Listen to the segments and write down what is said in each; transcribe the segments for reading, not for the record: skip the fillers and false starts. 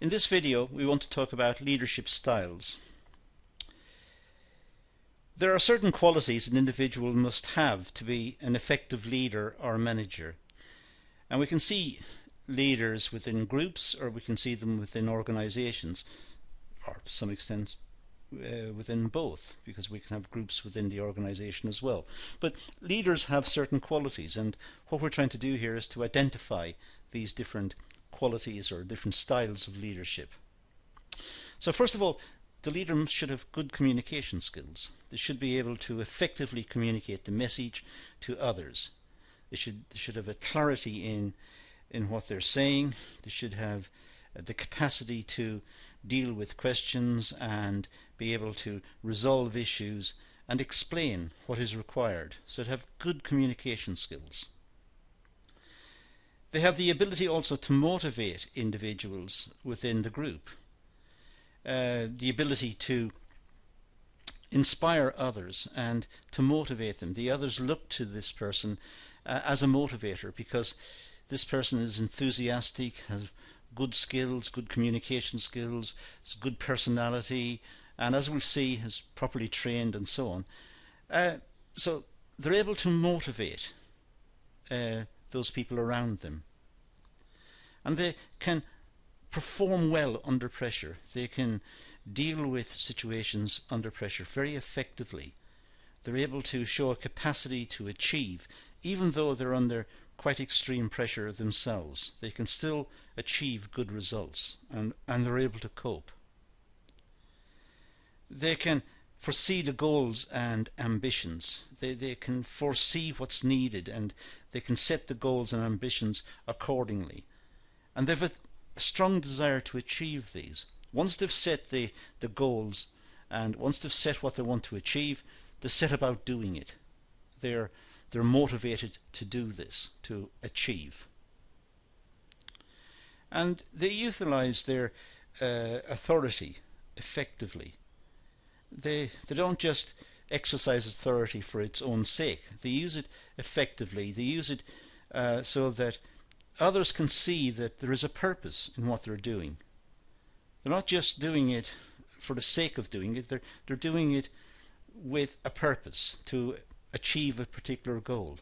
In this video we want to talk about leadership styles. There are certain qualities an individual must have to be an effective leader or manager, and we can see leaders within groups, or we can see them within organizations, or to some extent within both, because we can have groups within the organization as well. But leaders have certain qualities, and what we're trying to do here is to identify these different qualities or different styles of leadership. So first of all, the leader should have good communication skills. They should be able to effectively communicate the message to others. They should have a clarity in what they're saying. They should have the capacity to deal with questions and be able to resolve issues and explain what is required. So to have good communication skills. They have the ability also to motivate individuals within the group. The ability to inspire others and to motivate them. The others look to this person as a motivator, because this person is enthusiastic, has good skills, good communication skills, has good personality, and as we'll see, is properly trained and so on. So they're able to motivate those people around them. And they can perform well under pressure. They can deal with situations under pressure very effectively. They're able to show a capacity to achieve, even though they're under quite extreme pressure themselves. They can still achieve good results, and they're able to cope. They can foresee the goals and ambitions. They can foresee what's needed, and they can set the goals and ambitions accordingly. And they've a strong desire to achieve these. Once they've set the goals, and once they've set what they want to achieve, they set about doing it. They're motivated to do this, to achieve. And they utilize their authority effectively. They don't just exercise authority for its own sake. They use it effectively. They use it so that others can see that there is a purpose in what they're doing. They're not just doing it for the sake of doing it. They're doing it with a purpose, to achieve a particular goal.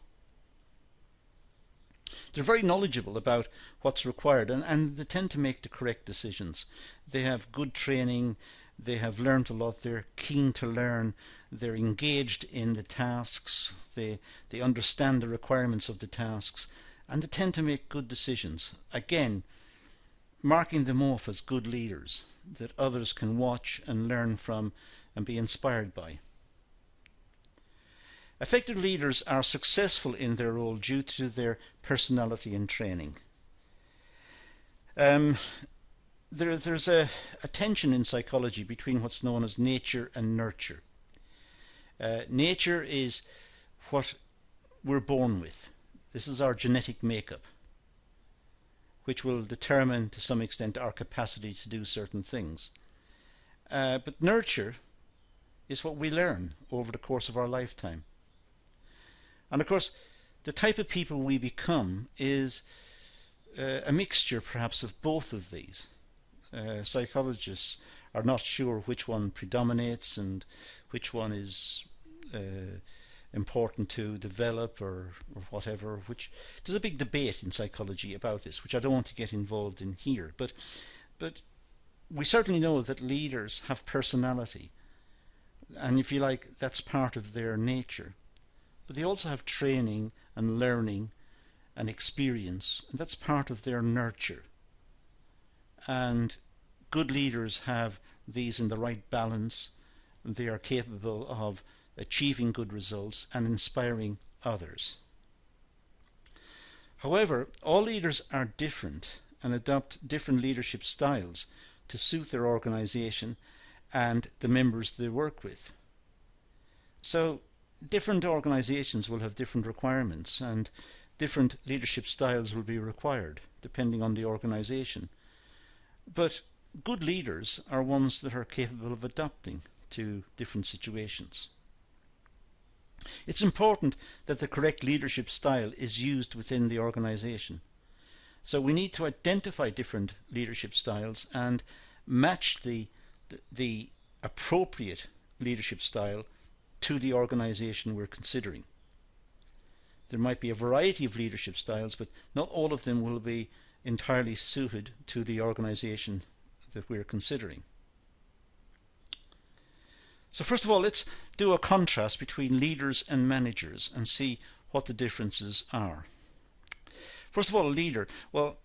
They're very knowledgeable about what's required, and they tend to make the correct decisions. They have good training. They have learned a lot. They're keen to learn. They're engaged in the tasks. They understand the requirements of the tasks, and they tend to make good decisions. Again, marking them off as good leaders that others can watch and learn from and be inspired by. Effective leaders are successful in their role due to their personality and training. There's a tension in psychology between what's known as nature and nurture. Nature is what we're born with. This is our genetic makeup, which will determine to some extent our capacity to do certain things. But nurture is what we learn over the course of our lifetime. And of course, the type of people we become is a mixture perhaps of both of these. Psychologists are not sure which one predominates and which one is important to develop or whatever. There's a big debate in psychology about this, which I don't want to get involved in here. But we certainly know that leaders have personality, and if you like, that's part of their nature. But they also have training and learning and experience, and that's part of their nurture. And good leaders have these in the right balance. They are capable of achieving good results and inspiring others. However, all leaders are different and adopt different leadership styles to suit their organization and the members they work with. So different organizations will have different requirements, and different leadership styles will be required depending on the organization. But good leaders are ones that are capable of adapting to different situations. It's important that the correct leadership style is used within the organization. So we need to identify different leadership styles and match the appropriate leadership style to the organization we're considering. There might be a variety of leadership styles, but not all of them will be entirely suited to the organization that we're considering. So first of all, let's do a contrast between leaders and managers and see what the differences are. First of all, a leader. Well,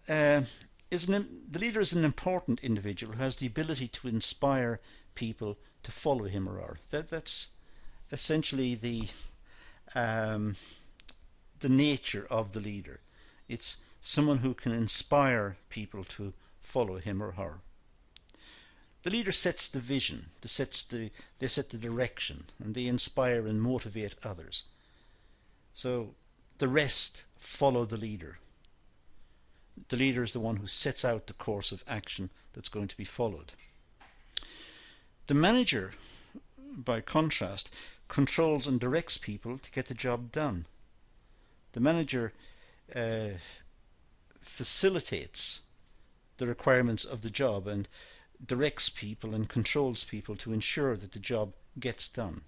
the leader is an important individual who has the ability to inspire people to follow him or her. That's essentially the nature of the leader. It's someone who can inspire people to follow him or her. The leader sets the vision, they set the direction, and they inspire and motivate others. So the rest follow the leader. The leader is the one who sets out the course of action that's going to be followed. The manager, by contrast, controls and directs people to get the job done. The manager facilitates the requirements of the job and directs people and controls people to ensure that the job gets done.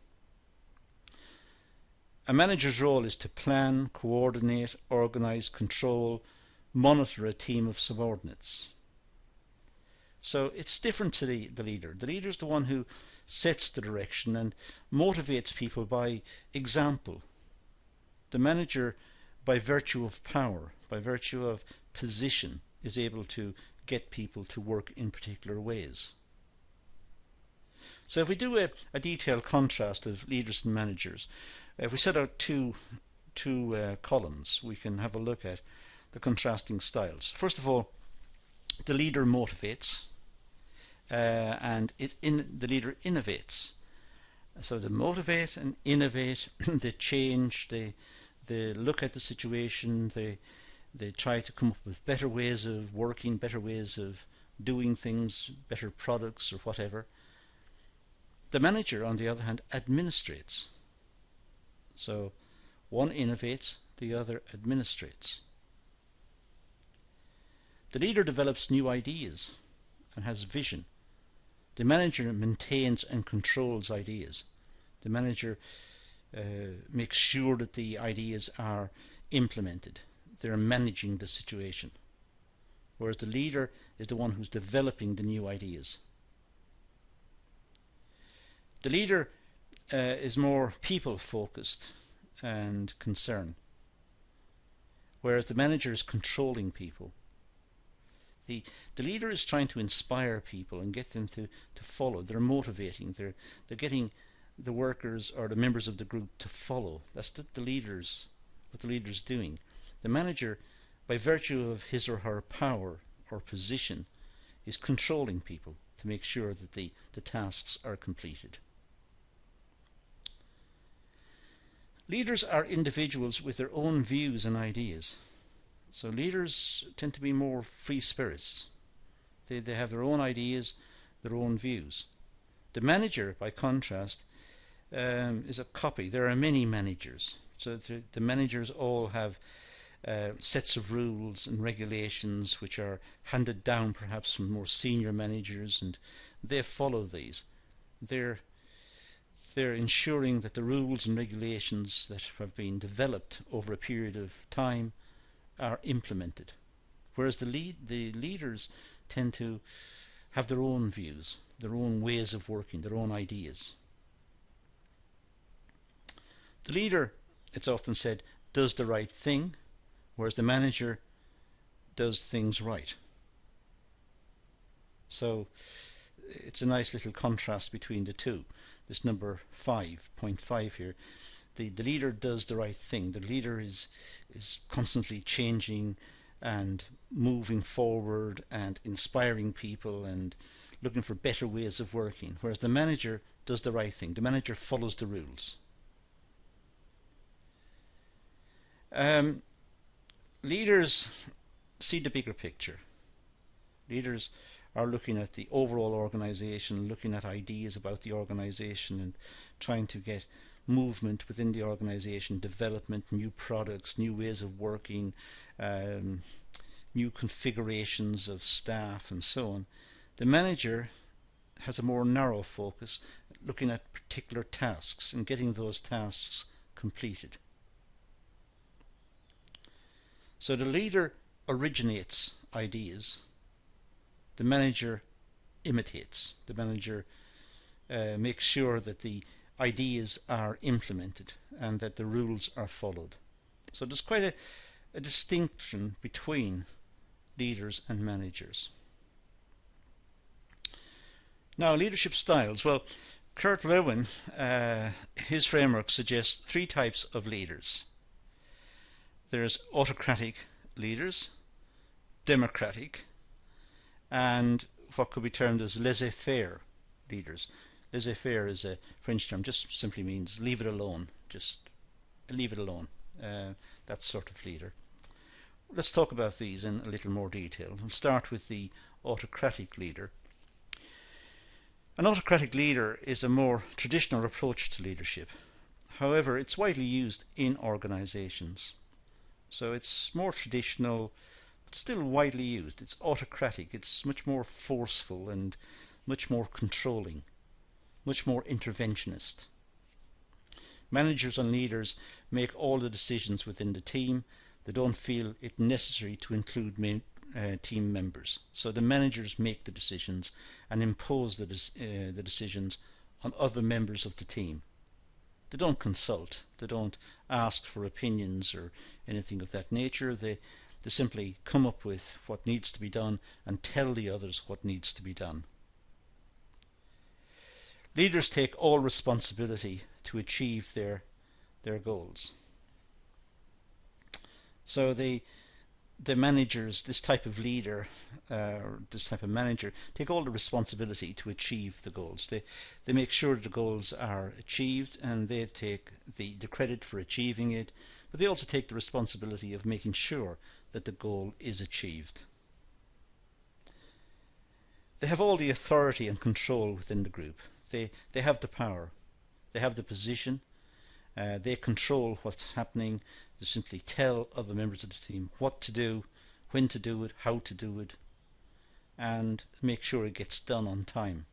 A manager's role is to plan, coordinate, organize, control, monitor a team of subordinates. So it's different to the leader. The leader is the one who sets the direction and motivates people by example. The manager, by virtue of power, by virtue of position, is able to get people to work in particular ways. So if we do a detailed contrast of leaders and managers, if we set out two columns, we can have a look at the contrasting styles. First of all, the leader motivates, and the leader innovates. So they motivate and innovate, they change, they look at the situation, they try to come up with better ways of working, better ways of doing things, better products or whatever. The manager, on the other hand, administrates. So one innovates, the other administrates. The leader develops new ideas and has vision. The manager maintains and controls ideas. The manager makes sure that the ideas are implemented. They're managing the situation. Whereas the leader is the one who's developing the new ideas. The leader is more people-focused and concerned, whereas the manager is controlling people. The leader is trying to inspire people and get them to follow. They're motivating. They're getting the workers or the members of the group to follow. That's what the leader's doing. The manager, by virtue of his or her power or position, is controlling people to make sure that the tasks are completed. Leaders are individuals with their own views and ideas. So leaders tend to be more free spirits. They have their own ideas, their own views. The manager, by contrast, is a copy. There are many managers. So the managers all have sets of rules and regulations which are handed down perhaps from more senior managers, and they follow these. They're ensuring that the rules and regulations that have been developed over a period of time are implemented, whereas the leaders tend to have their own views, their own ways of working, their own ideas. The leader, it's often said, does the right thing, whereas the manager does things right. So it's a nice little contrast between the two. This number 5.5 here, the leader does the right thing. The leader is constantly changing and moving forward and inspiring people and looking for better ways of working, whereas the manager does the right thing. The manager follows the rules. Leaders see the bigger picture. Leaders are looking at the overall organization, looking at ideas about the organization and trying to get movement within the organization, development, new products, new ways of working, new configurations of staff and so on. The manager has a more narrow focus, looking at particular tasks and getting those tasks completed. So the leader originates ideas, the manager imitates. The manager makes sure that the ideas are implemented and that the rules are followed. So there's quite a distinction between leaders and managers. Now, leadership styles. Well, Kurt Lewin, his framework suggests three types of leaders. There's autocratic leaders, democratic, and what could be termed as laissez-faire leaders. Laissez-faire is a French term, just simply means leave it alone, just leave it alone, that sort of leader. Let's talk about these in a little more detail. We'll start with the autocratic leader. An autocratic leader is a more traditional approach to leadership. However, it's widely used in organizations. So it's more traditional, but still widely used. It's autocratic. It's much more forceful and much more controlling, much more interventionist. Managers and leaders make all the decisions within the team. They don't feel it necessary to include team members. So the managers make the decisions and impose the decisions on other members of the team. They don't consult. They don't ask for opinions or anything of that nature. They simply come up with what needs to be done and tell the others what needs to be done. Leaders take all responsibility to achieve their goals. So the managers, this type of leader, this type of manager, take all the responsibility to achieve the goals. They make sure the goals are achieved, and they take the credit for achieving it, but they also take the responsibility of making sure that the goal is achieved. They have all the authority and control within the group. They have the power. They have the position. They control what's happening. They simply tell other members of the team what to do, when to do it, how to do it, and make sure it gets done on time.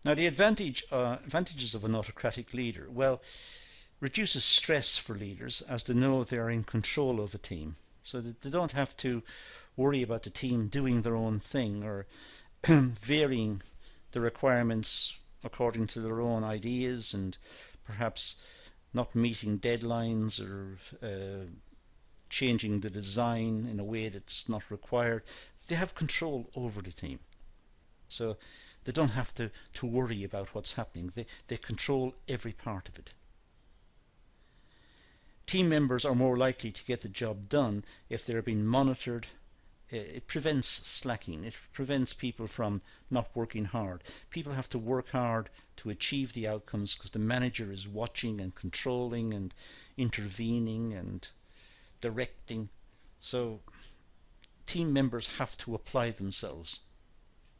Now, the advantages of an autocratic leader, well, reduces stress for leaders as they know they are in control of a team, so that they don't have to worry about the team doing their own thing or varying the requirements according to their own ideas and perhaps not meeting deadlines or changing the design in a way that's not required. They have control over the team. So they don't have to worry about what's happening. They control every part of it. Team members are more likely to get the job done if they're being monitored. It prevents slacking. It prevents people from not working hard. People have to work hard to achieve the outcomes because the manager is watching and controlling and intervening and directing. So team members have to apply themselves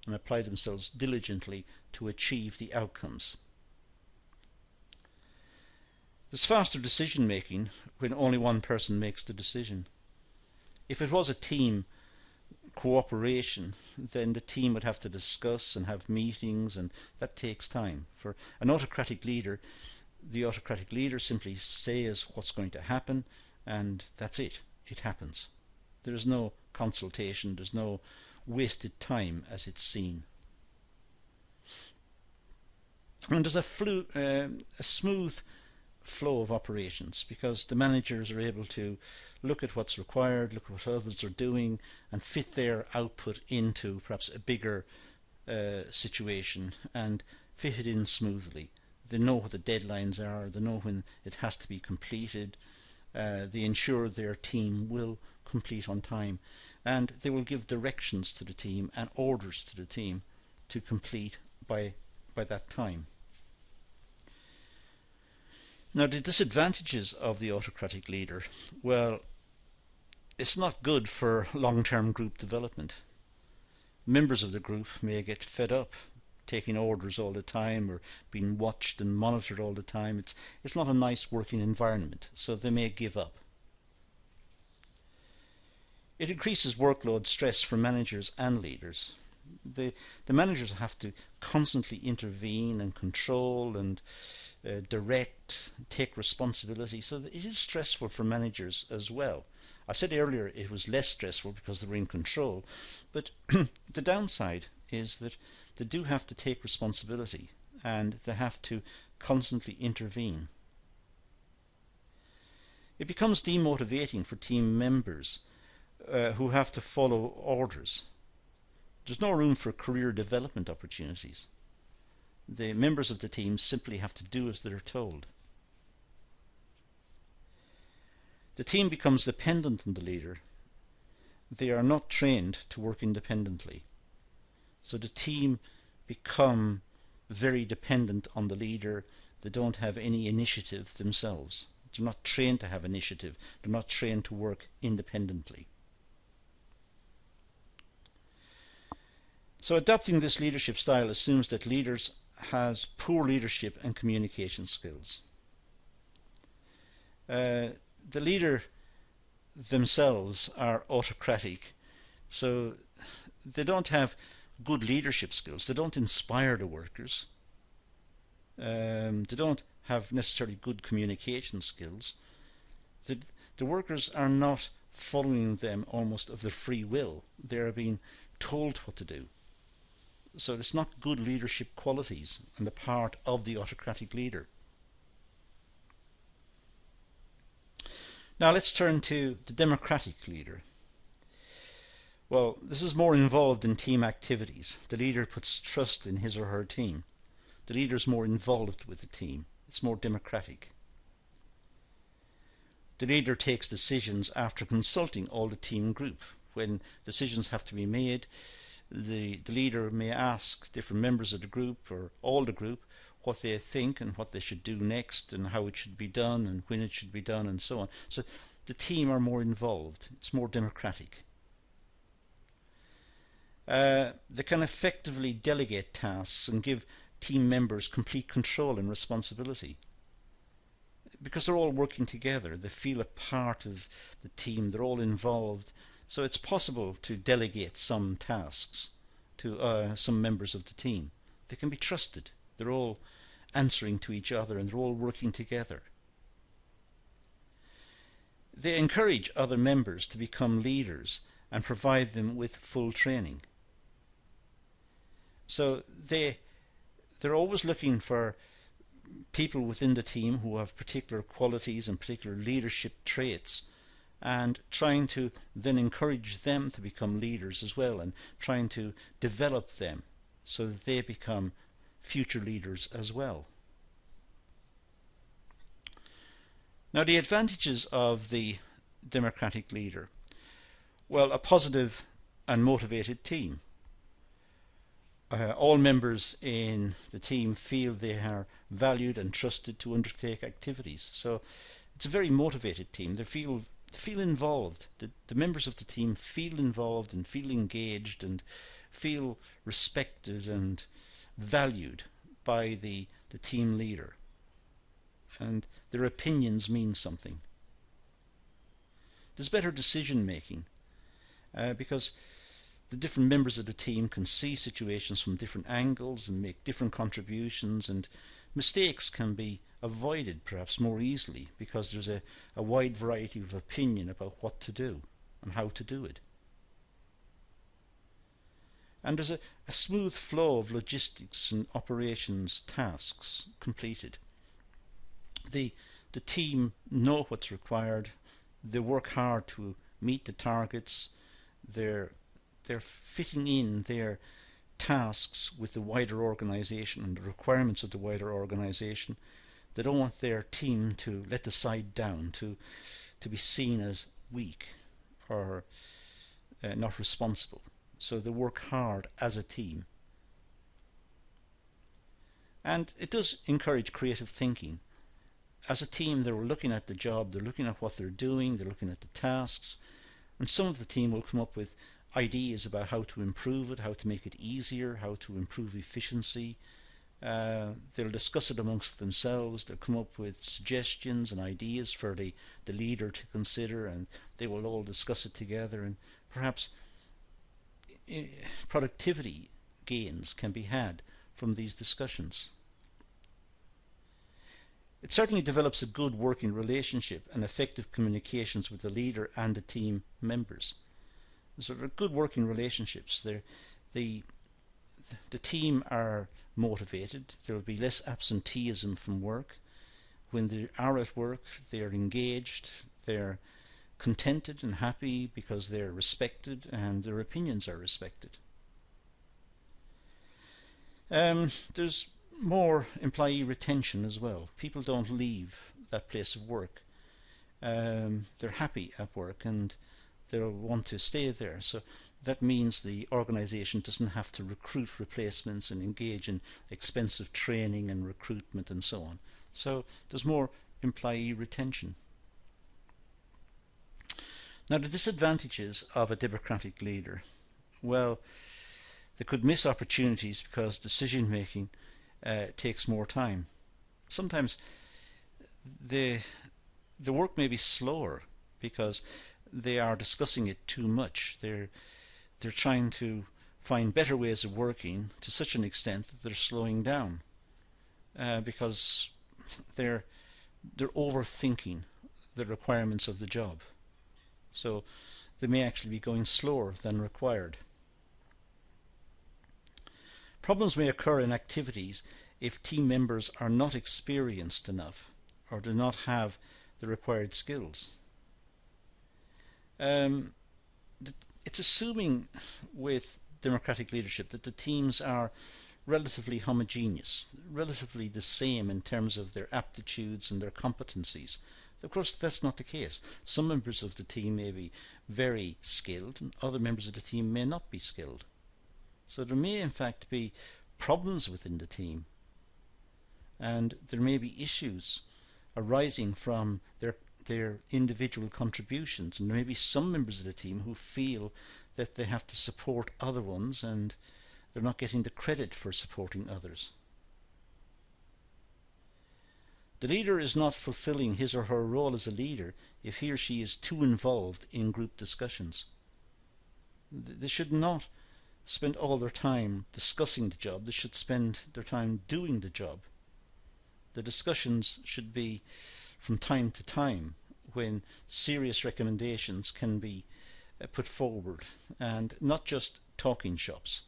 and apply themselves diligently to achieve the outcomes. There's faster decision making when only one person makes the decision. If it was a team cooperation, then the team would have to discuss and have meetings, and that takes time. For an autocratic leader, the autocratic leader simply says what's going to happen, and that's it. It happens. There is no consultation, there's no wasted time as it's seen. And there's a smooth flow of operations because the managers are able to look at what's required, look at what others are doing, and fit their output into perhaps a bigger situation and fit it in smoothly. They know what the deadlines are, they know when it has to be completed, they ensure their team will complete on time, and they will give directions to the team and orders to the team to complete by that time. Now, the disadvantages of the autocratic leader, well, it's not good for long-term group development. Members of the group may get fed up taking orders all the time or being watched and monitored all the time. It's not a nice working environment, so they may give up. It increases workload stress for managers and leaders. The, the managers have to constantly intervene and control and direct, take responsibility, so that it is stressful for managers as well. I said earlier it was less stressful because they were in control, but the downside is that they do have to take responsibility and they have to constantly intervene. It becomes demotivating for team members who have to follow orders. There's no room for career development opportunities. The members of the team simply have to do as they're told. The team becomes dependent on the leader. They are not trained to work independently. So the team become very dependent on the leader. They don't have any initiative themselves. They're not trained to have initiative. They're not trained to work independently. So adopting this leadership style assumes that leaders has poor leadership and communication skills. The leader themselves are autocratic, so they don't have good leadership skills. They don't inspire the workers. They don't have necessarily good communication skills. The workers are not following them almost of their free will. They are being told what to do. So it's not good leadership qualities on the part of the autocratic leader. Now let's turn to the democratic leader. Well, this is more involved in team activities. The leader puts trust in his or her team. The leader is more involved with the team. It's more democratic. The leader takes decisions after consulting all the team group. When decisions have to be made, the leader may ask different members of the group or all the group what they think and what they should do next and how it should be done and when it should be done and so on. So the team are more involved. It's more democratic. They can effectively delegate tasks and give team members complete control and responsibility. Because they're all working together, they feel a part of the team, they're all involved. So it's possible to delegate some tasks to some members of the team. They can be trusted. They're all answering to each other and they're all working together. They encourage other members to become leaders and provide them with full training. So they're always looking for people within the team who have particular qualities and particular leadership traits, and trying to then encourage them to become leaders as well, and trying to develop them so that they become future leaders as well. Now, the advantages of the democratic leader. Well, a positive and motivated team. All members in the team feel they are valued and trusted to undertake activities. So it's a very motivated team. They feel involved. The members of the team feel involved and feel engaged and feel respected and valued by the team leader. And their opinions mean something. There's better decision making because the different members of the team can see situations from different angles and make different contributions, and mistakes can be avoided perhaps more easily because there's a wide variety of opinion about what to do and how to do it. And there's a smooth flow of logistics and operations tasks completed. The team know what's required. They work hard to meet the targets. They're fitting in their tasks with the wider organization and the requirements of the wider organization. They don't want their team to let the side down, to be seen as weak or not responsible. So they work hard as a team. And it does encourage creative thinking. As a team, they're looking at the job, they're looking at what they're doing, they're looking at the tasks, and some of the team will come up with ideas about how to improve it, how to make it easier, how to improve efficiency, They'll discuss it amongst themselves. They'll come up with suggestions and ideas for the leader to consider, and they will all discuss it together, and perhaps productivity gains can be had from these discussions. It certainly develops a good working relationship and effective communications with the leader and the team members. So there are good working relationships. The team are motivated. There will be less absenteeism from work. When they are at work, they are engaged, they're contented and happy because they're respected and their opinions are respected. There's more employee retention as well. People don't leave that place of work. They're happy at work and they'll want to stay there. So that means the organization doesn't have to recruit replacements and engage in expensive training and recruitment and so on. So there's more employee retention. Now, the disadvantages of a democratic leader. Well, they could miss opportunities because decision making takes more time. Sometimes the work may be slower because they are discussing it too much. They're trying to find better ways of working to such an extent that they're slowing down because they're overthinking the requirements of the job. So they may actually be going slower than required. Problems may occur in activities if team members are not experienced enough or do not have the required skills. It's assuming with democratic leadership that the teams are relatively homogeneous, relatively the same in terms of their aptitudes and their competencies. Of course, that's not the case. Some members of the team may be very skilled and other members of the team may not be skilled. So there may in fact be problems within the team, and there may be issues arising from their individual contributions, and there may be some members of the team who feel that they have to support other ones and they're not getting the credit for supporting others. The leader is not fulfilling his or her role as a leader if he or she is too involved in group discussions. They should not spend all their time discussing the job. They should spend their time doing the job. The discussions should be from time to time when serious recommendations can be put forward, and not just talking shops,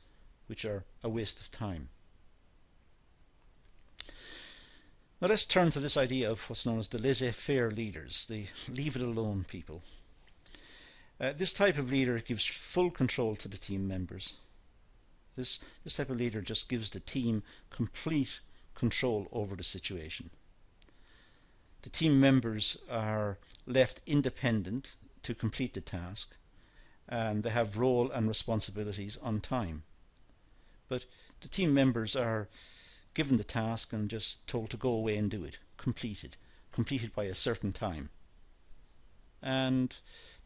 which are a waste of time. Now let's turn to this idea of what's known as the laissez-faire leaders, the leave it alone people. This type of leader gives full control to the team members. This type of leader just gives the team complete control over the situation. The team members are left independent to complete the task, and they have role and responsibilities on time. But the team members are given the task and just told to go away and do it, completed by a certain time. And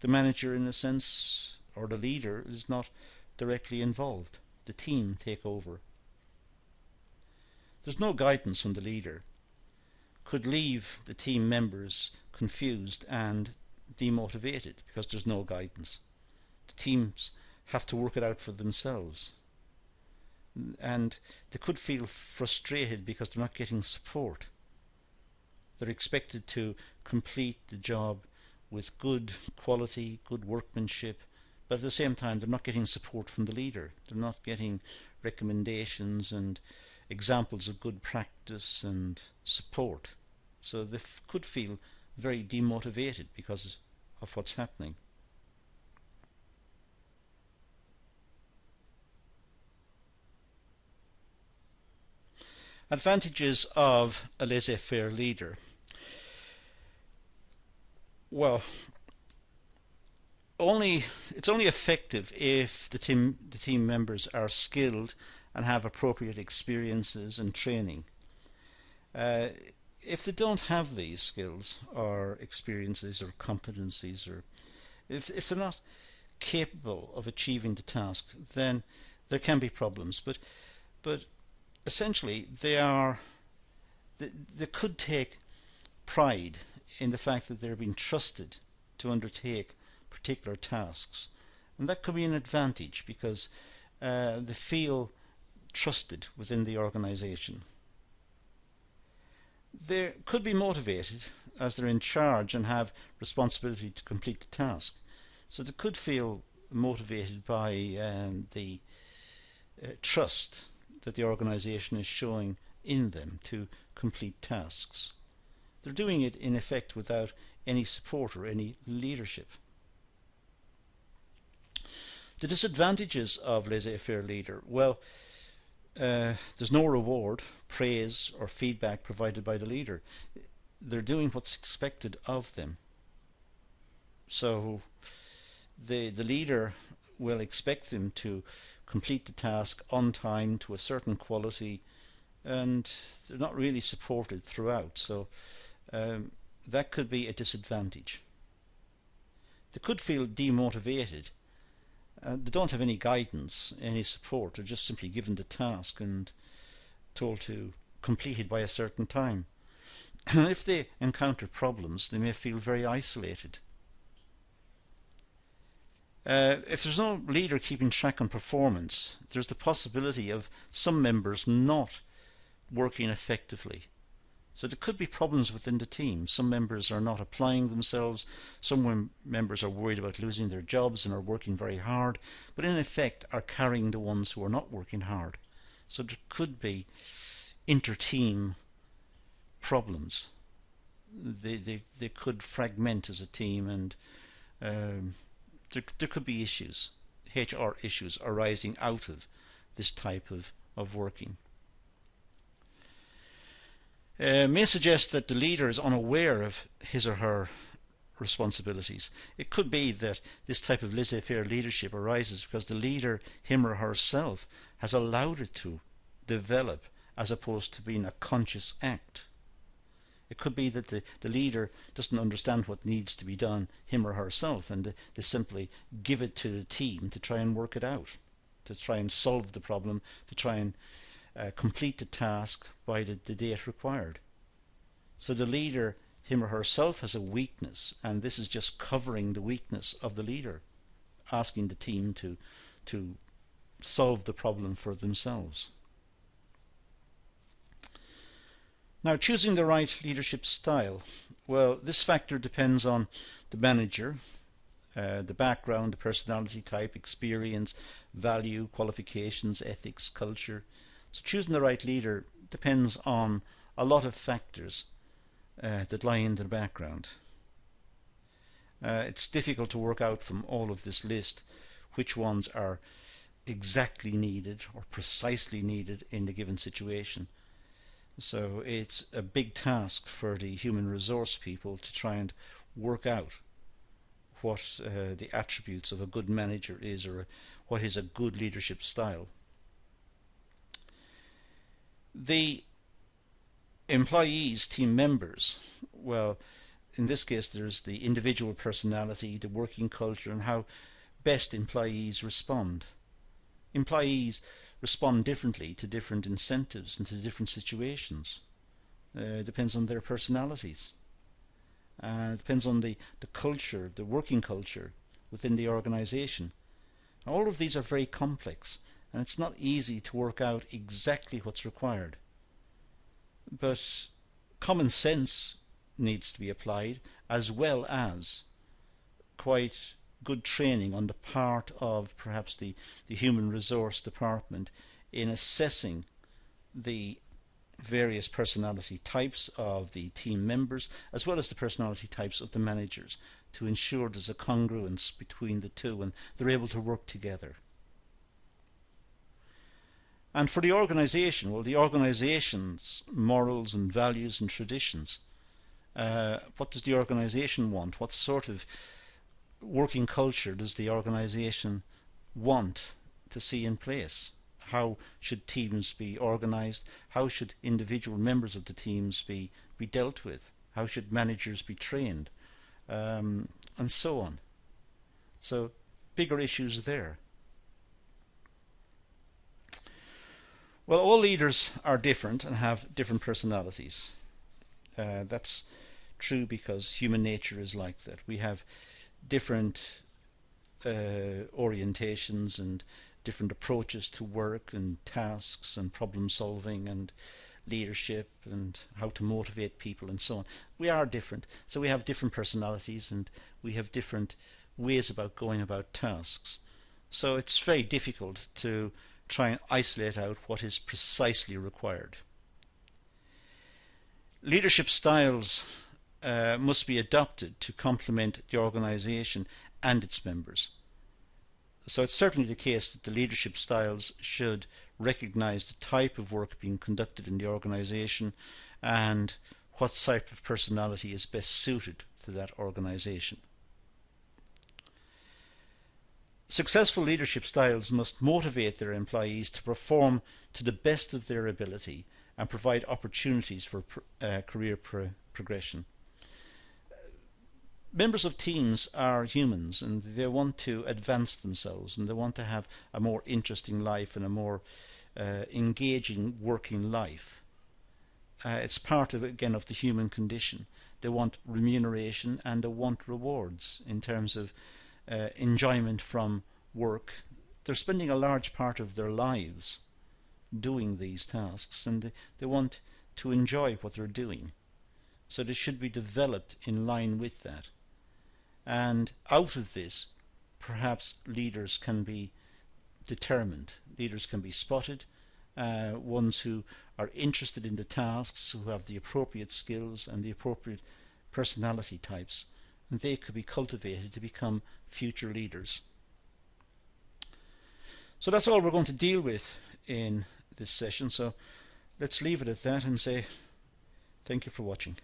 the manager, in a sense, or the leader, is not directly involved. The team take over. There's no guidance from the leader. Could leave the team members confused and demotivated because there's no guidance. The teams have to work it out for themselves. And they could feel frustrated because they're not getting support. They're expected to complete the job with good quality, good workmanship, but at the same time they're not getting support from the leader. They're not getting recommendations and examples of good practice and support. So they could feel very demotivated because of what's happening. Advantages of a laissez-faire leader. Well, it's only effective if the team members are skilled and have appropriate experiences and training. If they don't have these skills or experiences or competencies, or if they're not capable of achieving the task, then there can be problems. But essentially they could take pride in the fact that they're being trusted to undertake particular tasks. And that could be an advantage because they feel trusted within the organization. They could be motivated as they're in charge and have responsibility to complete the task. So they could feel motivated by the trust that the organization is showing in them to complete tasks. They're doing it in effect without any support or any leadership. The disadvantages of laissez-faire leader, well, there's no reward, praise or feedback provided by the leader. They're doing what's expected of them. So the leader will expect them to complete the task on time to a certain quality, and they're not really supported throughout. So that could be a disadvantage. They could feel demotivated. They don't have any guidance, any support. They're just simply given the task and told to complete it by a certain time. If they encounter problems, they may feel very isolated. If there's no leader keeping track on performance, there's the possibility of some members not working effectively. So there could be problems within the team. Some members are not applying themselves. Some members are worried about losing their jobs and are working very hard, but in effect are carrying the ones who are not working hard. So there could be inter-team problems. They could fragment as a team, and there could be issues, HR issues arising out of this type of working. May suggest that the leader is unaware of his or her responsibilities. It could be that this type of laissez-faire leadership arises because the leader, him or herself, has allowed it to develop as opposed to being a conscious act. It could be that the leader doesn't understand what needs to be done, him or herself, and they simply give it to the team to try and work it out, to try and solve the problem, to try and complete the task by the date required. So the leader, him or herself, has a weakness, and this is just covering the weakness of the leader, asking the team to solve the problem for themselves. Now, choosing the right leadership style. Well, this factor depends on the manager, the background, the personality type, experience, value, qualifications, ethics, culture. So choosing the right leader depends on a lot of factors that lie in the background. It's difficult to work out from all of this list which ones are exactly needed or precisely needed in the given situation. So it's a big task for the human resource people to try and work out what the attributes of a good manager is, or what is a good leadership style. The employees, team members, well, in this case there's the individual personality, the working culture, and how best employees respond. Employees respond differently to different incentives and to different situations. It depends on their personalities. It depends on the culture, the working culture within the organization. All of these are very complex, and it's not easy to work out exactly what's required. But common sense needs to be applied, as well as quite good training on the part of perhaps the human resource department in assessing the various personality types of the team members, as well as the personality types of the managers, to ensure there's a congruence between the two and they're able to work together. And for the organization, well, the organization's morals and values and traditions. What does the organization want? What sort of working culture does the organization want to see in place? How should teams be organized? How should individual members of the teams be dealt with? How should managers be trained? And so on. So bigger issues there. Well, all leaders are different and have different personalities. That's true because human nature is like that. We have different orientations and different approaches to work and tasks and problem solving and leadership and how to motivate people and so on. We are different, so we have different personalities and we have different ways about going about tasks. So it's very difficult to try and isolate out what is precisely required. Leadership styles must be adopted to complement the organisation and its members. So it's certainly the case that the leadership styles should recognise the type of work being conducted in the organisation and what type of personality is best suited to that organisation. Successful leadership styles must motivate their employees to perform to the best of their ability and provide opportunities for career progression. Members of teams are humans and they want to advance themselves and they want to have a more interesting life and a more engaging working life. It's part of, again, of the human condition. They want remuneration and they want rewards in terms of enjoyment from work. They're spending a large part of their lives doing these tasks and they want to enjoy what they're doing. So they should be developed in line with that. And out of this, perhaps leaders can be determined. Leaders can be spotted, ones who are interested in the tasks, who have the appropriate skills and the appropriate personality types, and they could be cultivated to become future leaders. So that's all we're going to deal with in this session, so let's leave it at that and say thank you for watching.